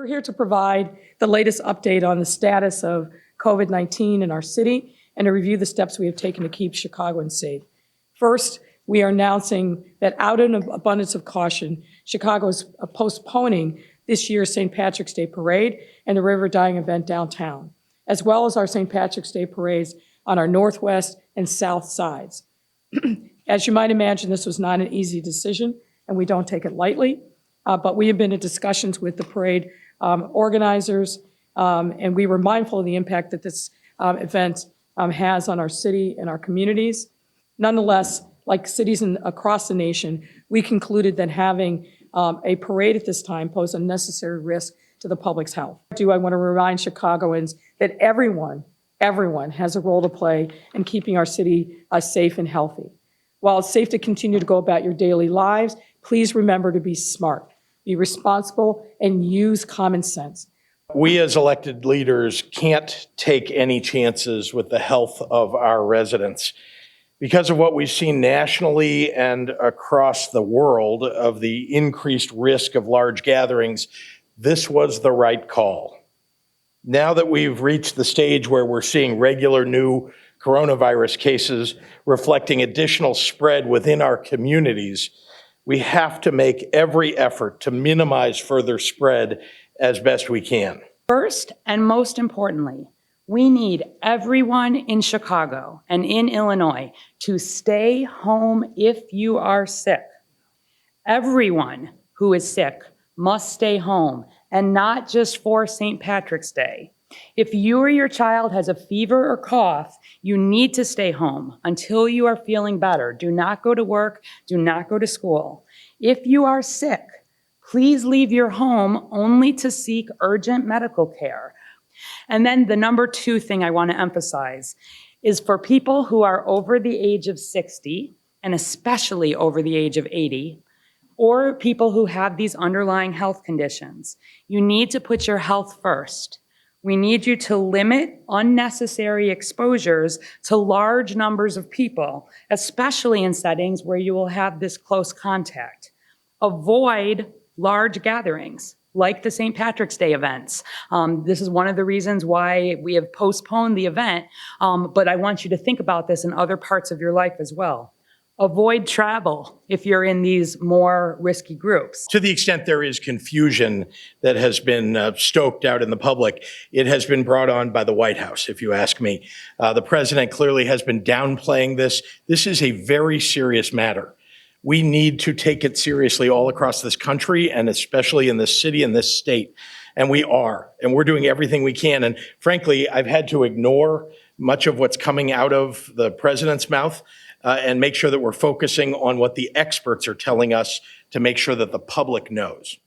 here to provide the latest update on the status of COVID-19 in our city and to review the steps we have taken to keep Chicagoans safe. First, we are announcing that out of an abundance of caution, Chicago is postponing this year's St. Patrick's Day Parade and the River Dyeing event downtown, as well as our St. Patrick's Day parades on our northwest and south sides. As you might imagine, this was not an easy decision, and we don't take it lightly, but we have been in discussions with the parade organizers, and we were mindful of the impact that this event has on our city and our communities. Nonetheless, like cities across the nation, we concluded that having a parade at this time posed unnecessary risk to the public's health. I want to remind Chicagoans that everyone has a role to play in keeping our city safe and healthy. While it's safe to continue to go about your daily lives, please remember to be smart, be responsible, and use common sense. We as elected leaders can't take any chances with the health of our residents. Because of what we've seen nationally and across the world of the increased risk of large gatherings, this was the right call. Now that we've reached the stage where we're seeing regular new coronavirus cases reflecting additional spread within our communities, we have to make every effort to minimize further spread as best we can. First and most importantly, we need everyone in Chicago and in Illinois to stay home if you are sick. Everyone who is sick must stay home, and not just for St. Patrick's Day. If you or your child has a fever or cough, you need to stay home until you are feeling better. Do not go to work, do not go to school. If you are sick, please leave your home only to seek urgent medical care. And then the number two thing I want to emphasize is for people who are over the age of 60, and especially over the age of 80, or people who have these underlying health conditions, you need to put your health first. We need you to limit unnecessary exposures to large numbers of people, especially in settings where you will have this close contact. Avoid large gatherings, like the St. Patrick's Day events. This is one of the reasons why we have postponed the event, but I want you to think about this in other parts of your life as well. Avoid travel if you're in these more risky groups. To the extent there is confusion that has been stoked out in the public, it has been brought on by the White House, if you ask me. The president clearly has been downplaying this. This is a very serious matter. We need to take it seriously all across this country, and especially in this city and this state. And we are, and we're doing everything we can. And frankly, I've had to ignore much of what's coming out of the president's mouth and make sure that we're focusing on what the experts are telling us to make sure that the public knows.